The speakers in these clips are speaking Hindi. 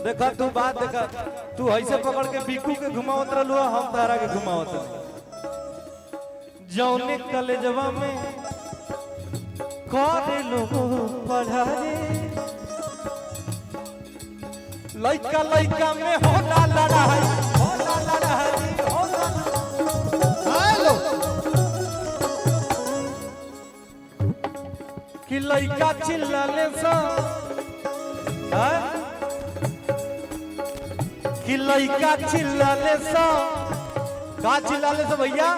देखा तू बात देखा तू ऐसे पकड़ के बीकू के घुमावत रहलू हम तारा के घुमावत जौने कलेजवा में करे लोग पढ़ाई लइका लइका में होला लड़ाई हेलो कि लइका चिल्लाले सा कि लइका चिल्लाले सा का चिल्लाले सा भैया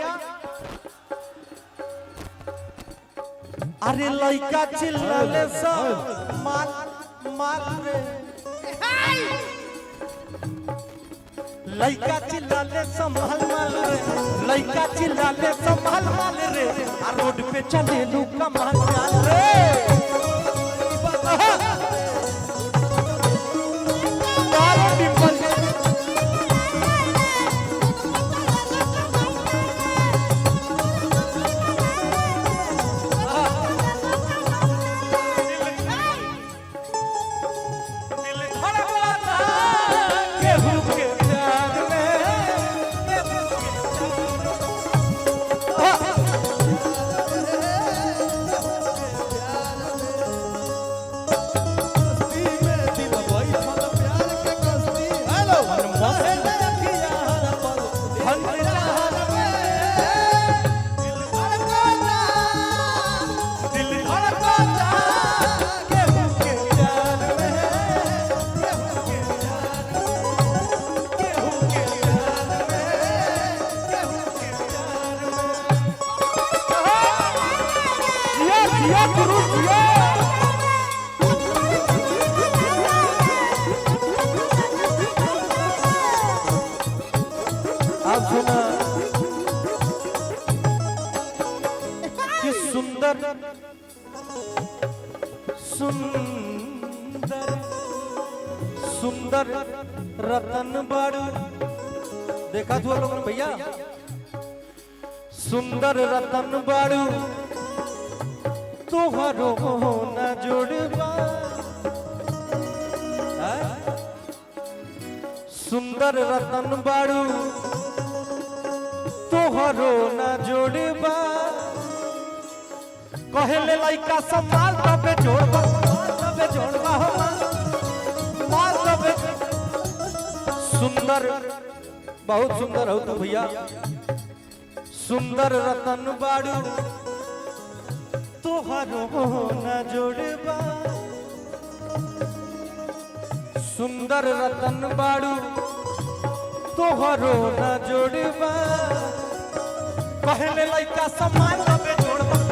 अरे लइका चिल्लाले सा माल माल रे लइका चिल्लाले सा माल माल रे लइका चिल्लाले सा माल माल रे आ रोड पे चले लू कमाल चाल रे सुंदर सुंदर सुंदर रतन बाड़ू देखा तू लोग भैया सुंदर रतन बाड़ू तोहरो न जोड़बा सुंदर रतन बाड़ू तोहरो न जोड़बा कहले लइका संभाल तबे जोड़बा हो माल तबे सुंदर बहुत सुंदर हो तू भैया सुंदर रतन बाड़ू तोहरो न जोड़बा सुंदर रतन बाड़ू तोहरो न जोड़बा कहले लइका संभाल तबे जोड़बा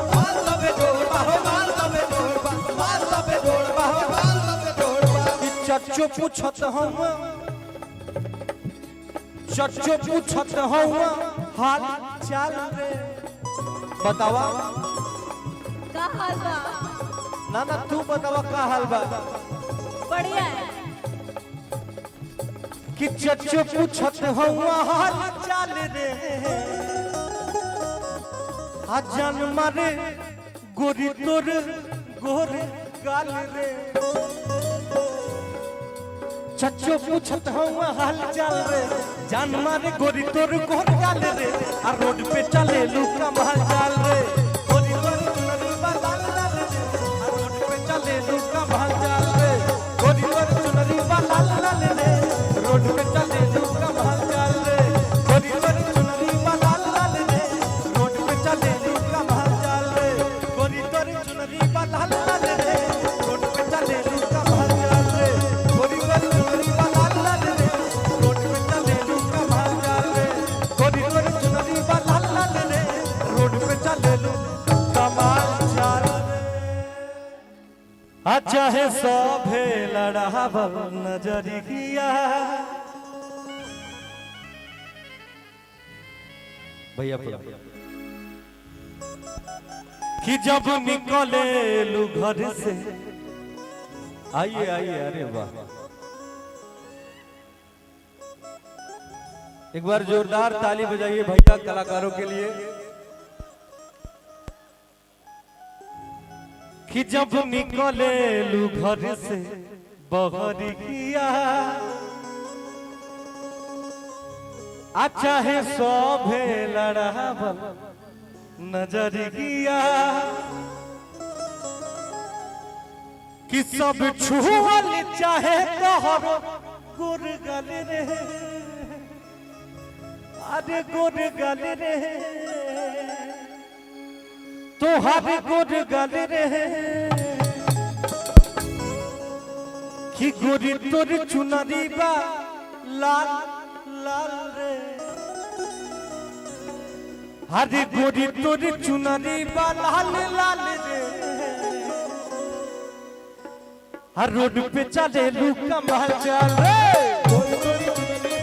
चच्चो पूछत हम हाल चाल रे बतावा का हाल बा ना तू बतावा का हाल बा बढ़िया है कि चच्चो पूछत हम हाल चाल रे आ जान मारे गोरी तोर गोरे गाल रे चच्चो पूछत हम हाल चाल रे जान मारे गोरी तोर गोर गाल रे आ रोड पे चले लू कमाल चाल रे गोरी तोर चुनरी लाल लाल रे आ रोड पे चले लू कमाल चाल रे गोरी तोर चुनरी लाल लाल रे रोड पे चले लू कमाल चाल रे गोरी तोर चुनरी लाल लाल रे रोड पे चले लू कमाल चाल रे गोरी तोर चुनरी लाल लाल रे रोड पे चले लू कमाल चाल रे गोरी तोर चुनरी लाल लाल रे रोड पे चले लू कमाल चाल रे गोरी तोर चुनरी लाल लाल रे रोड पे चले लू कमाल चाल रे अच्छा है सभे लड़ावल नजरिया भैया कि जब निकले लू घर से आइए आइए अरे वाह एक बार जोरदार ताली बजाइए भैया कलाकारों के लिए कि जब निकले लू घर से बहरिया अच्छा है शोभे लड़ावल नजरिया कि सब छुअल चाहे तोहरो गुरगल रे अरे गुरगल रे तोहर गुरगल रे कि गोरी तोर चुनरी बा लाल लाल रे अरे गोरी तोर चुनरी बा लाल लाल रे हर रोड पे चले लू कमाल चल रे रोड पे चले लू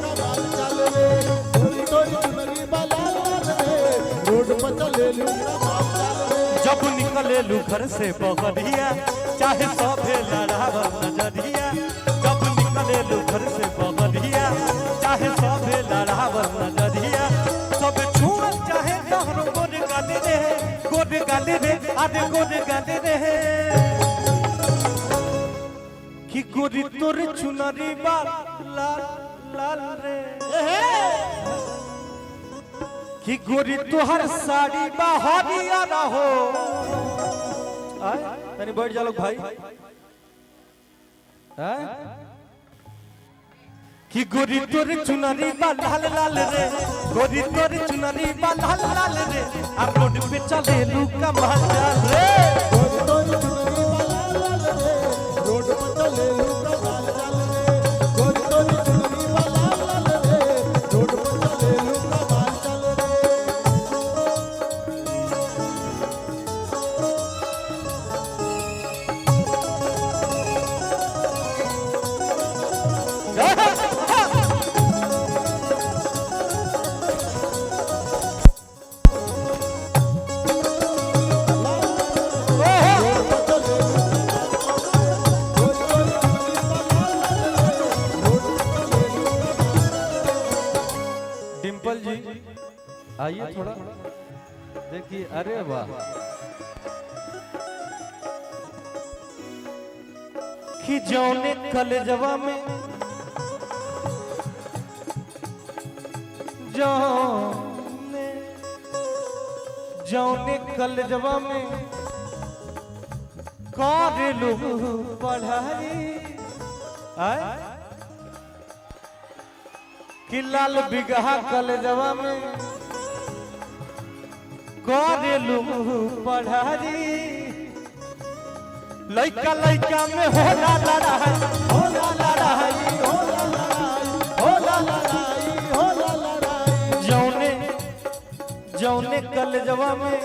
कमाल चल रे तोरी चुनरी बाला रे रोड पे चले लू कमाल चल रे जब निकले लू घर से बहरिया चाहे सभे लड़ावल नजरिया जब निकले लू घर से बहरिया चाहे सभे लड़ावल नजरिया सब छुअल चाहे तोहरो गोर गाली रे अरे गोर गाली रे कि गोरी तोर चुनरी बा लाल लाल रे कि गोरी तोहर साड़ी बा हरियर हो तनी बैठ जा लोग भाई कि गोरी तोर चुनरी बा लाल लाल रे गोरी तोर चुनरी बा लाल लाल रे आ रोड पे चले लू कमाल चल रे तोरी चुनरी बाला रे रोड पे चले लू कमाल चल रे तोरी चुनरी बाला रे रोड पे चले लू कमाल चल रे डिम्पल जी आइए थोड़ा देखिए अरे वाह कि जौने कलेजवा में जौने कलेजवा में करेलू पढ़ाई कि लाल बिगहा कलेजवा में करेलू पढ़ाई लइका लइका में होला लड़ाई होला लड़ाई होला लड़ाई होला लड़ाई होला लड़ाई जौने कलेजवा में